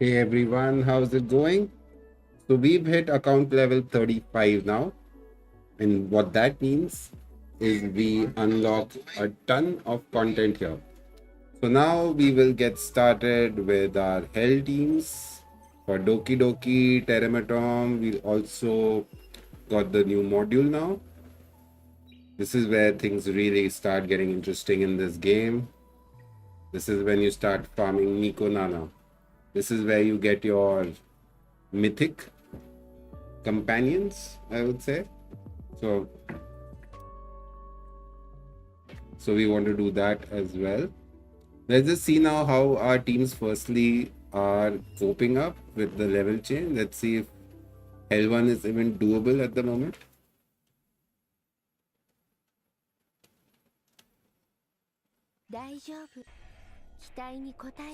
Hey everyone, how's it going? So we've hit account level 35 now, and what that means is we unlock a ton of content here. So now we will get started with our hell teams for Doki Doki, Teramatom. We also got the new module now. This is where things really start getting interesting in this game. This is when you start farming Nico Nana. This is where you get your mythic companions, I would say. So, so we want to do that as well. Let's just see now how our teams firstly are coping up with the level change. Let's see if L1 is even doable at the moment.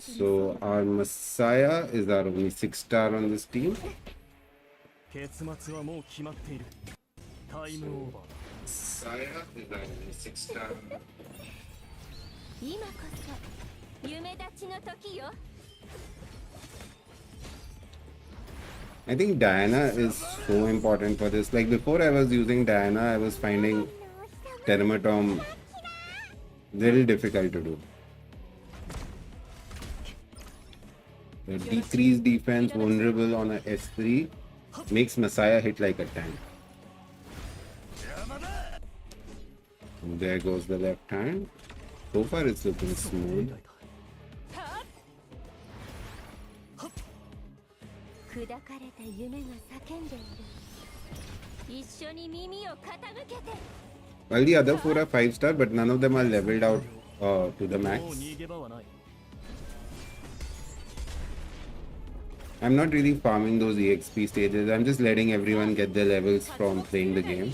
So our Messiah is our only 6-star on this team. Messiah is our only 6-star. I think Diana is so important for this. Like before I was using Diana, I was finding Teramatom very difficult to do. The decreased defense, vulnerable on a S3, makes Messiah hit like a tank. And there goes the left hand. So far it's looking smooth. While the other 4 are 5-star, but none of them are leveled out to the max. I'm not really farming those EXP stages. I'm just letting everyone get their levels from playing the game.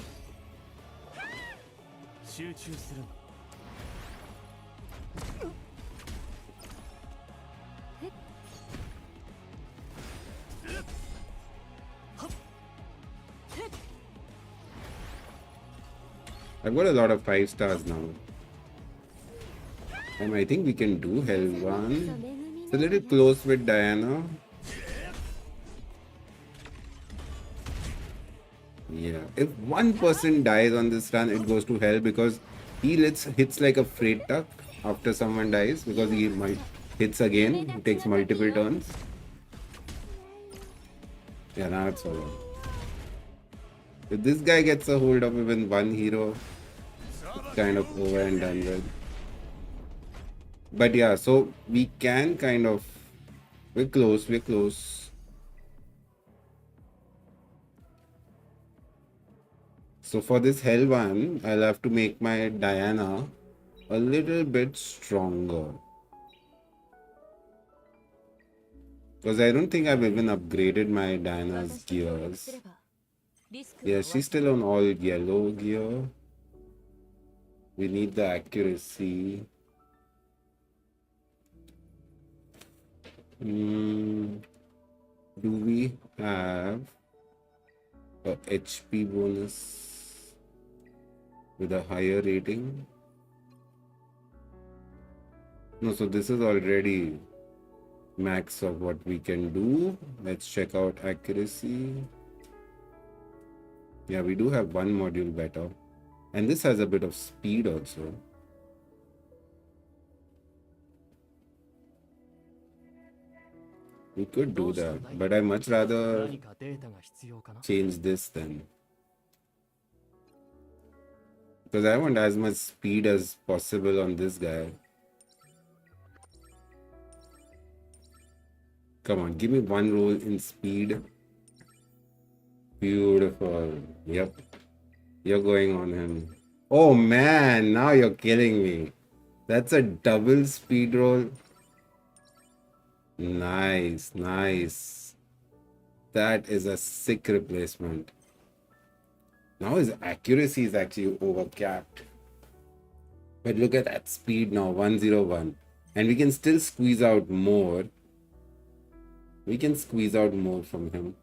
I've got a lot of 5-stars now. And I think we can do Hell 1. It's a little close with Diana. Yeah, if one person dies on this run, it goes to hell because he hits like a freight truck after someone dies because he hits again. He takes multiple turns. Yeah, now it's over. If this guy gets a hold of even one hero, it's kind of over and done with. But yeah, so we can kind of... We're close, we're close. So for this hell one, I'll have to make my Diana a little bit stronger. Because I don't think I've even upgraded my Diana's gears. Yeah, she's still on all yellow gear. We need the accuracy. Do we have a HP bonus with a higher rating? No, so this is already max of what we can do. Let's check out accuracy. Yeah, we do have one module better. And this has a bit of speed also. We could do that, but I much rather change this then. Because I want as much speed as possible on this guy. Come on, give me one roll in speed. Beautiful. Yep. You're going on him. Oh man, now you're killing me. That's a double speed roll. Nice, nice. That is a sick replacement. Now his accuracy is actually overcapped. But look at that speed now, 101. And we can still squeeze out more. We can squeeze out more from him.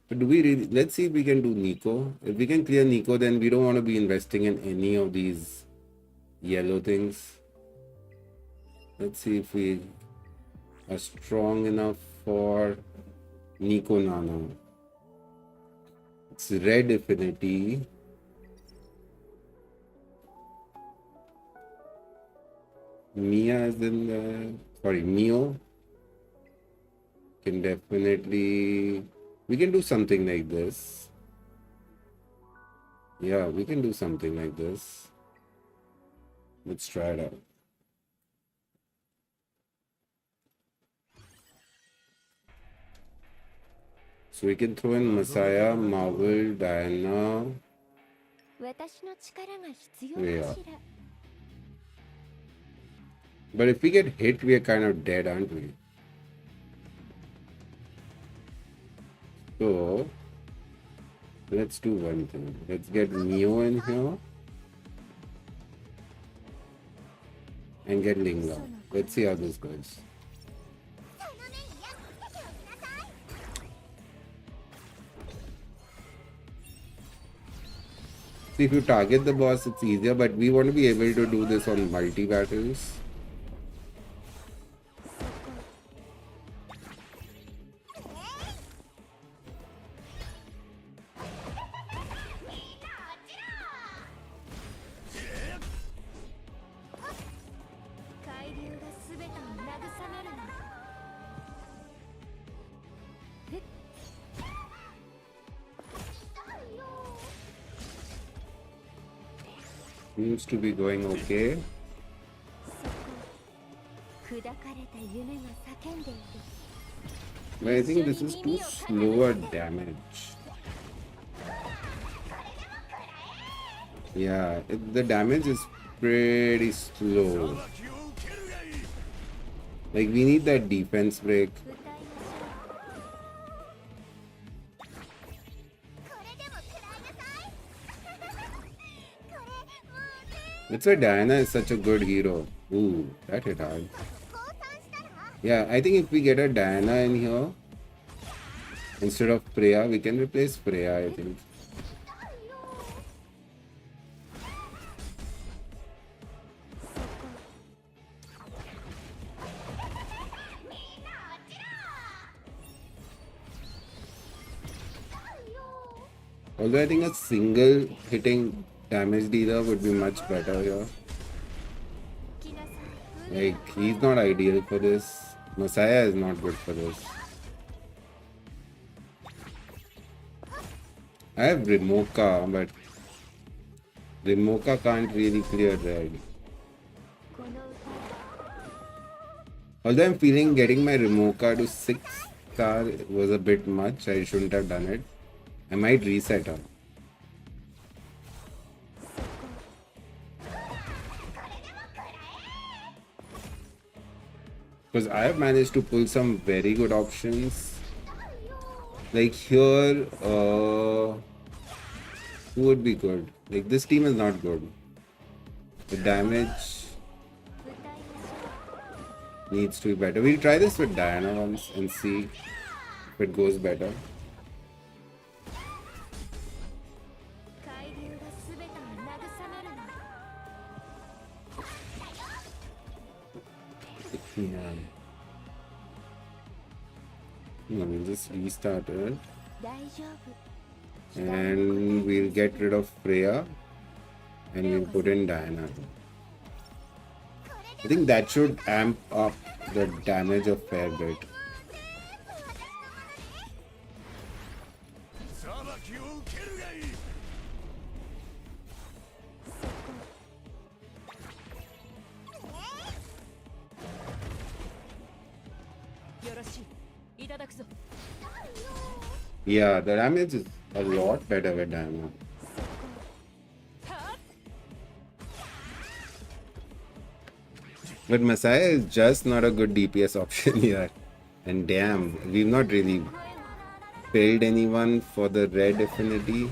But do we really... Let's see if we can do Nico. If we can clear Nico, then we don't want to be investing in any of these yellow things. Let's see if we are strong enough for Nico Nano. It's red affinity. Mia is in the Mio can definitely, we can do something like this. Yeah, we can do something like this. Let's try it out. So we can throw in Messiah, Marvel, Diana. Yeah. But if we get hit, we are kind of dead, aren't we? So let's do one thing. Let's get Neo in here and get Linga. Let's see how this goes. See, if you target the boss, it's easier, but we want to be able to do this on multi-battles. Seems to be going okay. But I think this is too slower damage. Yeah, the damage is pretty slow. Like, we need that defense break. That's why Diana is such a good hero. Ooh, that hit hard. Yeah, I think if we get a Diana in here instead of Freya, we can replace Freya, I think. Although I think a single hitting damage dealer would be much better here. Like, he's not ideal for this. Messiah is not good for this. I have Rimoka, but Rimoka can't really clear red. Although I'm feeling getting my Rimoka to 6-star was a bit much. I shouldn't have done it. I might reset her. Because I have managed to pull some very good options. Like here, who would be good? Like this team is not good. The damage needs to be better. We'll try this with Diana once and see if it goes better. Yeah. No, we'll just restart it. And we'll get rid of Freya and we'll put in Diana. I think that should amp up the damage a fair bit. Yeah, the damage is a lot better with Diana. But Messiah is just not a good DPS option here. And damn, we've not really failed anyone for the red affinity.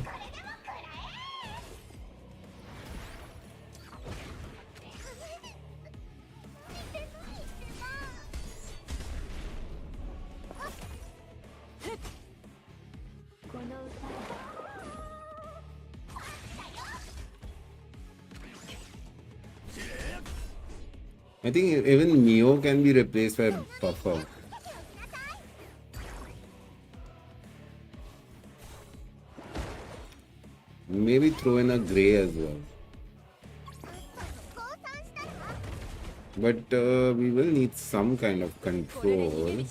I think even Mio can be replaced by Buffer. Maybe throw in a Grey as well. But we will need some kind of control.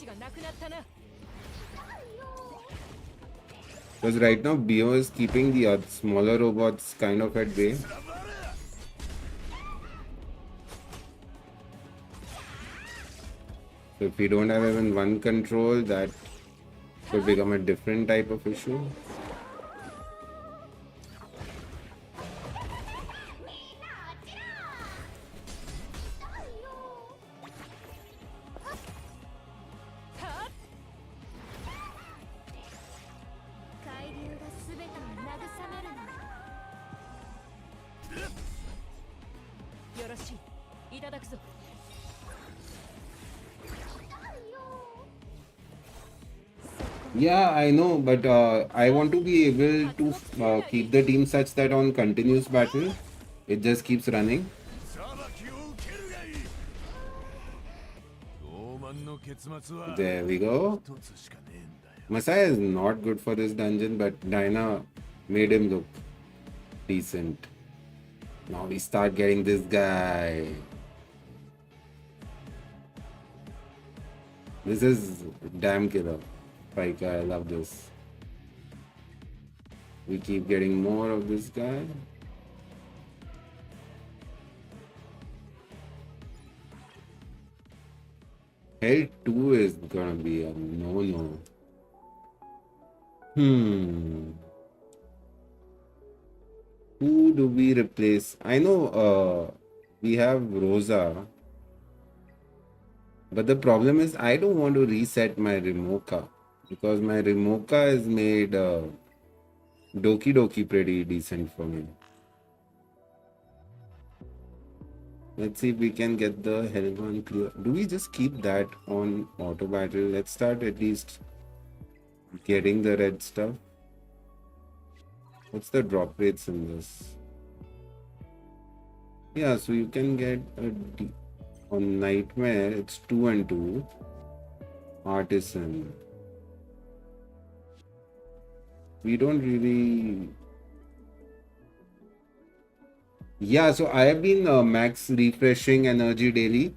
Because right now Bio is keeping the smaller robots kind of at bay. So if we don't have even one control, that could become a different type of issue. Yeah, I know, but I want to be able to keep the team such that on continuous battle, it just keeps running. There we go. Messiah is not good for this dungeon, but Dinah made him look decent. Now we start getting this guy. This is damn killer. Like, I love this. We keep getting more of this guy. Hell 2 is gonna be a no-no. Who do we replace? I know we have Rosa. But the problem is I don't want to reset my Remoka. Because my Remoka is made Doki Doki pretty decent for me. Let's see if we can get the Helvan clear. Do we just keep that on auto battle? Let's start at least getting the red stuff. What's the drop rates in this? Yeah, so you can get on Nightmare, it's 2 and 2. Artisan. We don't really... Yeah, so I have been max refreshing energy daily.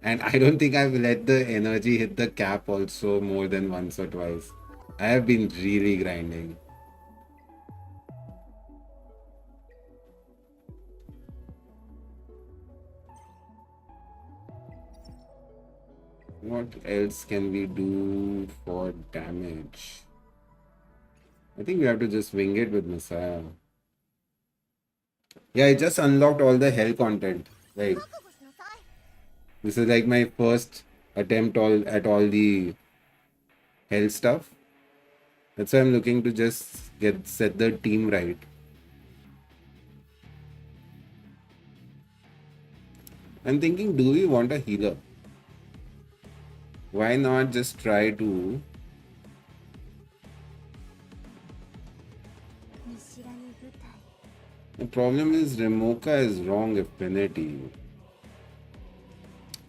And I don't think I've let the energy hit the cap also more than once or twice. I have been really grinding. What else can we do for damage? I think we have to just wing it with Messiah. Yeah, I just unlocked all the hell content. Like, this is like my first attempt at all the hell stuff. That's why I'm looking to just set the team right. I'm thinking, do we want a healer? Why not just try to... The problem is Remoka is wrong affinity.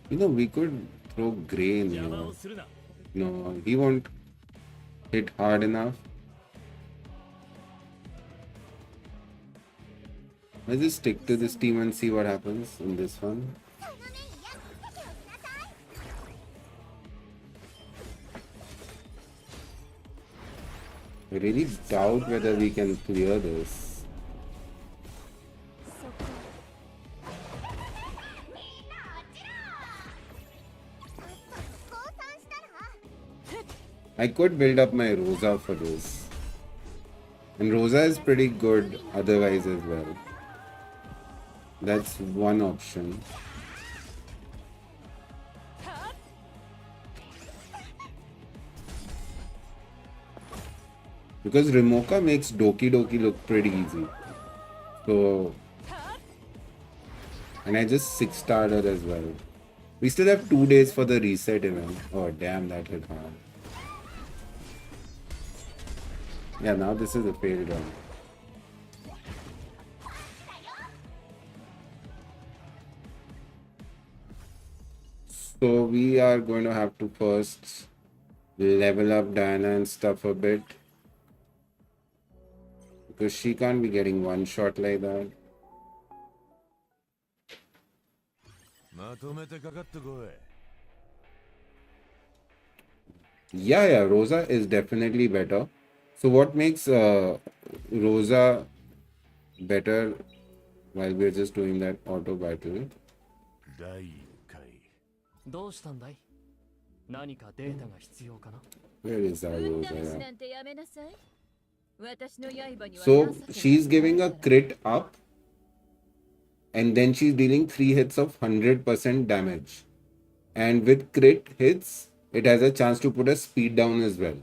You know, we could throw Grey in here. No, he won't hit hard enough. Let's just stick to this team and see what happens in this one. I really doubt whether we can clear this. I could build up my Rosa for this. And Rosa is pretty good otherwise as well. That's one option. Because Remoka makes Doki Doki look pretty easy. So... And I just 6-starred her as well. We still have 2 days for the reset event. Oh damn, that hit hard. Yeah, now this is a failed run. So we are going to have to first level up Diana and stuff a bit. Because she can't be getting one shot like that. Yeah, Rosa is definitely better. So what makes Rosa better while we're just doing that auto battle? 第1回どうしたんだい？何かデータが必要かな？ Where is our 運 Rosa? 試し Yeah. なんてやめなさい。私の刃には So 情けが she's ない giving か a ら。 crit up and then she's dealing 3 hits of 100% damage. And with crit hits, it has a chance to put a speed down as well.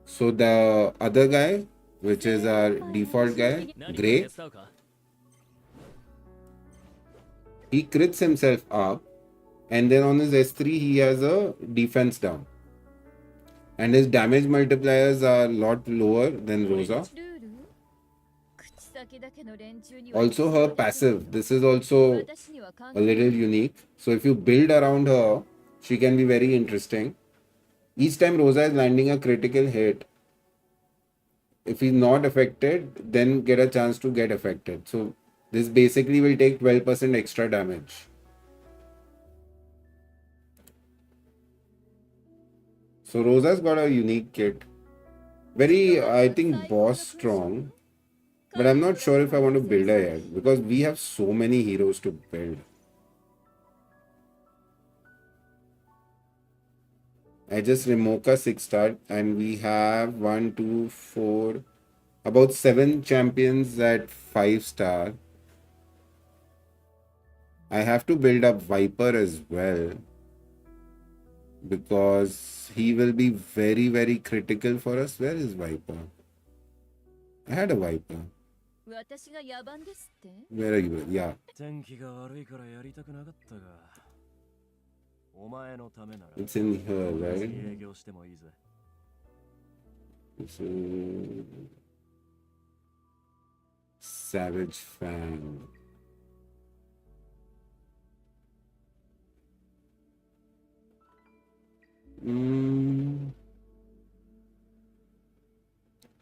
So the other guy, which is our default guy, 何か手 Grey, 伝うか？ he crits himself up and then on his S3 he has a defense down. And his damage multipliers are a lot lower than Rosa. ルール？口先だけの連中には Also her passive, this is also 私には関 a 係ない little unique. So if you build around her, she can be very interesting. Each time Rosa is landing a critical hit, if he's not affected, then get a chance to get affected. So this basically will take 12% extra damage. So Rosa's got a unique kit. Very, I think, boss strong. But I'm not sure if I want to build her yet because we have so many heroes to build. I just removed a 6-star and we have 1, 2, 4, about 7 champions at 5-star. I have to build up Viper as well because he will be very, very critical for us. Where is Viper? I had a Viper. 私が野蛮ですって？ Where are you? Yeah. 天気が悪いからやりたくなかったがお前のためなら It's in here, 営 right? 業してもいいぜ So, Savage Fan.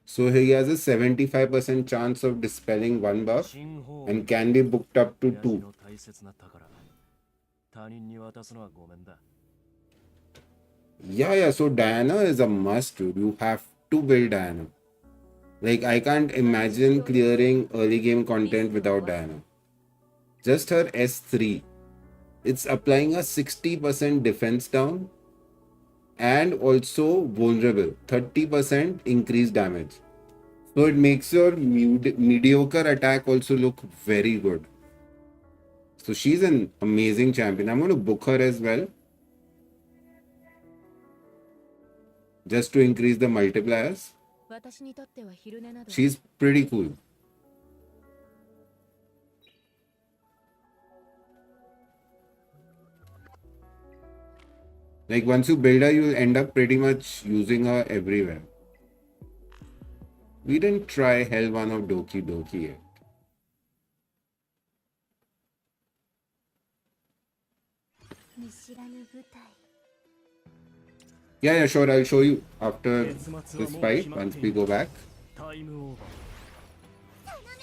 So he has a 75% chance of dispelling one buff 新方 and can be booked up to 親父 2. の大切な宝他人に渡すのはごめんだ Yeah, so Diana is a must, dude. You have to build Diana. Like, I can't imagine clearing early game content without Diana. Just her S3. It's applying a 60% defense down and also vulnerable. 30% increased damage. So it makes your mediocre attack also look very good. So she's an amazing champion. I'm going to book her as well. Just to increase the multipliers. 私にとっては昼寝など She's pretty cool. Like once you build her, you'll end up pretty much using her everywhere. We didn't try Hell 1 of Doki Doki yet. Yeah, sure. I'll show you after this fight once we go back. タイムオーバ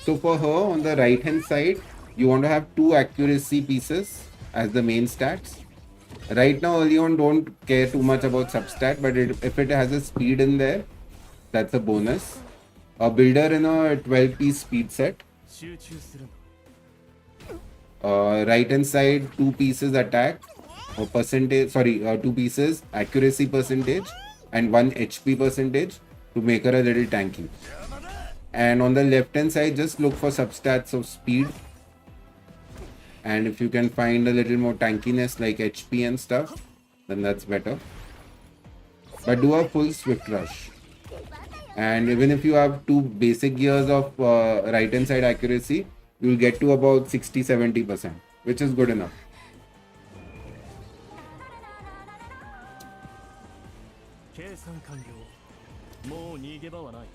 So for her on the right hand side, you want to have 2 accuracy pieces as the main stats. Right now, early on, don't care too much about substat, but if it has a speed in there, that's a bonus. A builder in a 12-piece speed set. 集中する Right hand side, 2 pieces attack or percentage, sorry, 2 pieces accuracy percentage and 1 HP percentage to make her a little tanky. And on the left hand side, just look for substats of speed. And if you can find a little more tankiness like HP and stuff, then that's better. But do a full swift rush. And even if you have 2 basic gears of right hand side accuracy, you'll get to about 60-70%, which is good enough. 計算完了もう逃げ場はない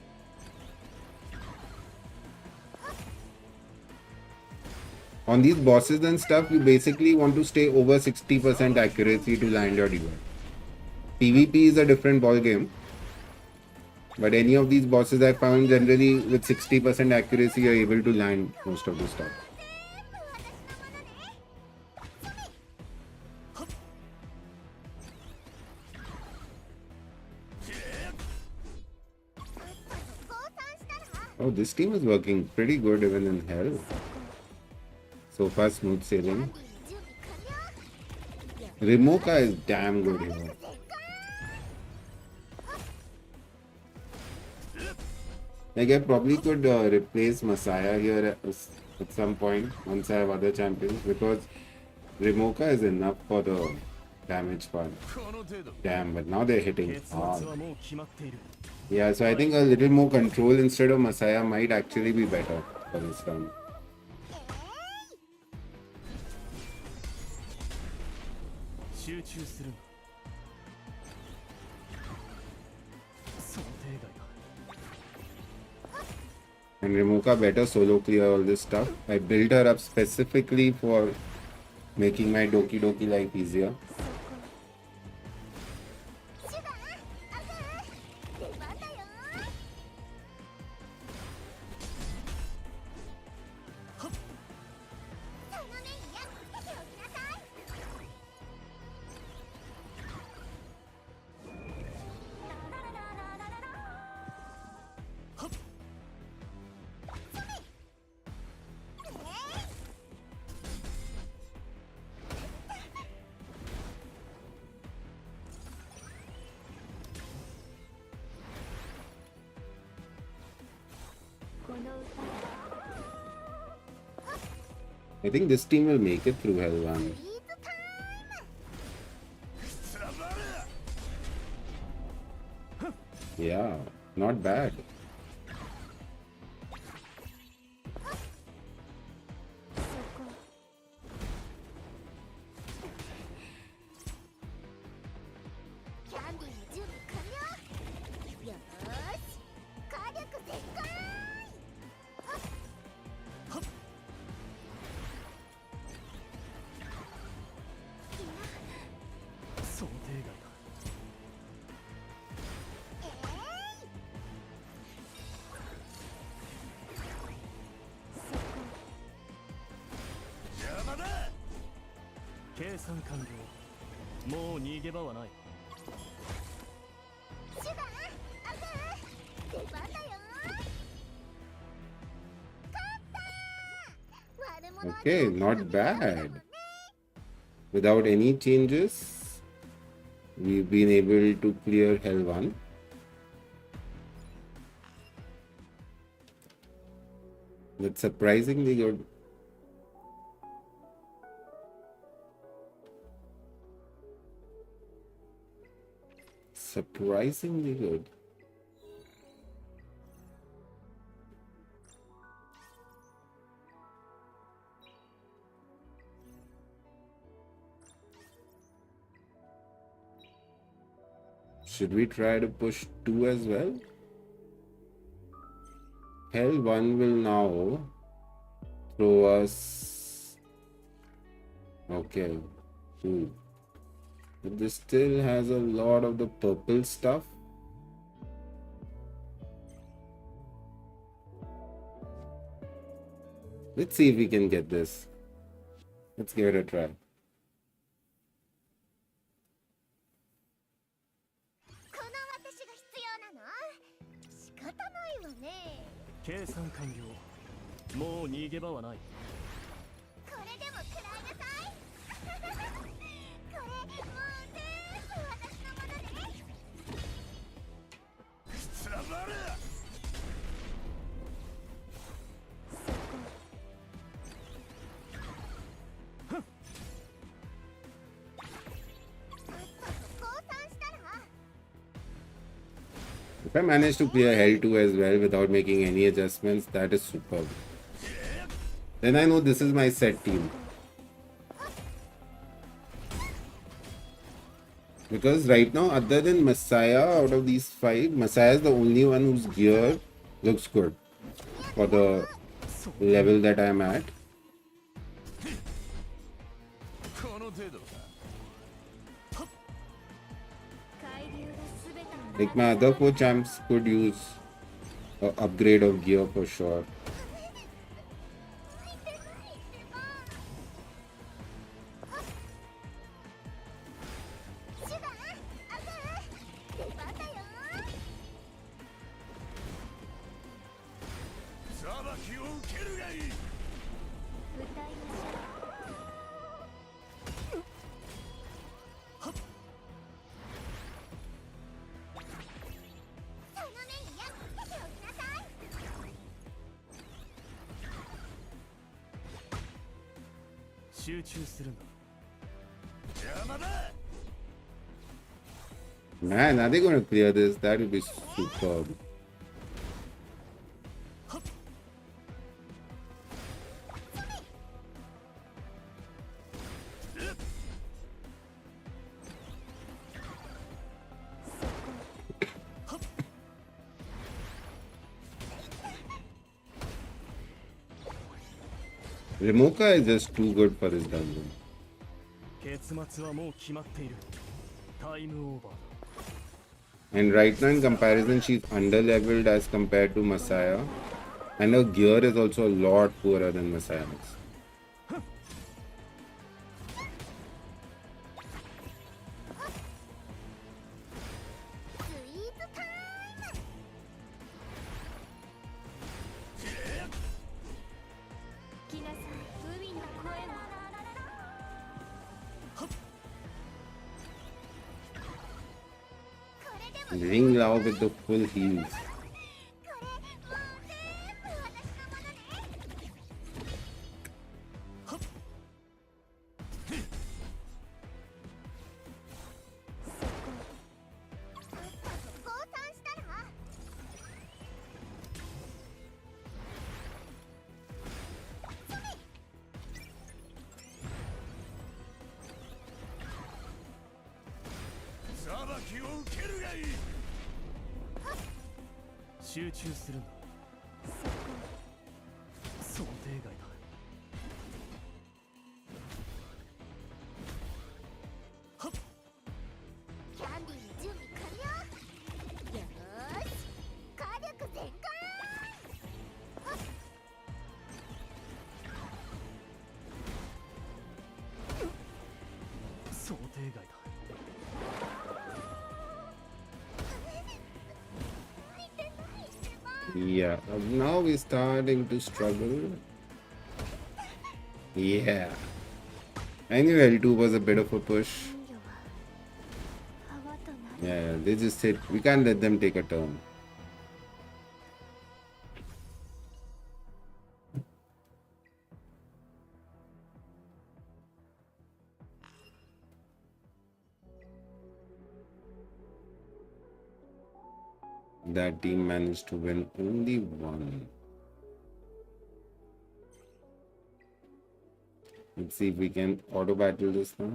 So On these bosses and stuff, you basically want to stay over 60% accuracy to land your debuff. PvP is a different ball game, but any of these bosses I found generally with 60% accuracy you're able to land most of the stuff. Oh, this team is working pretty good even in hell. So far, smooth sailing. Rimoka is damn good here. Like I probably could replace Messiah here at some point once I have other champions, because Rimoka is enough for the damage part. Damn, but now they're hitting hard. Yeah, so I think a little more control instead of Messiah might actually be better for this round. And Remuka better solo clear all this stuff. I built her up specifically for making my Doki Doki life easier. I think this team will make it through Hell 1. Yeah, not bad. Okay, not bad. Without any changes, we've been able to clear Hell 1. That's surprisingly good. Surprisingly good. Should we try to push 2 as well? Hell 1 will now throw us... Okay, 2. But this still has a lot of the purple stuff. Let's see if we can get this. Let's give it a try. If I manage to clear Hell 2 as well without making any adjustments, that is superb. Then I know this is my set team. Because right now, other than Messiah, out of these 5, Messiah is the only one whose gear looks good for the level that I'm at. Like my other 4 champs could use a upgrade of gear for sure. Man, are they going to clear this? That would be superb. Remoka is just too good for this dungeon. And right now in comparison, she's under-leveled as compared to Messiah. And her gear is also a lot poorer than Messiah's. Ring Lao with the full heals. Yeah, now we're starting to struggle. Yeah. I knew L2 was a bit of a push. Yeah, they just said we can't let them take a turn. That team managed to win only one. Let's see if we can auto battle this now.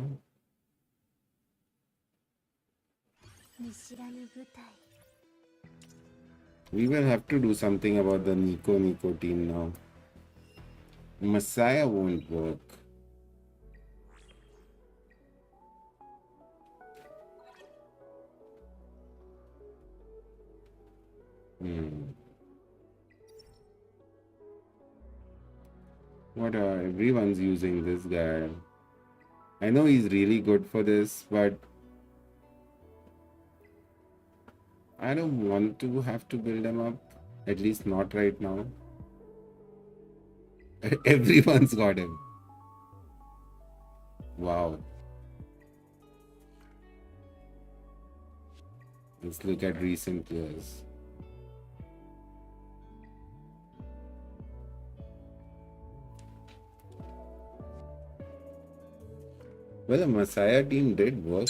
We will have to do something about the Nico team now. Messiah won't work. What are everyone's using this guy? I know he's really good for this, but I don't want to have to build him up. At least not right now. Everyone's got him. Wow. Let's look at recent years. Well, the Messiah team did work.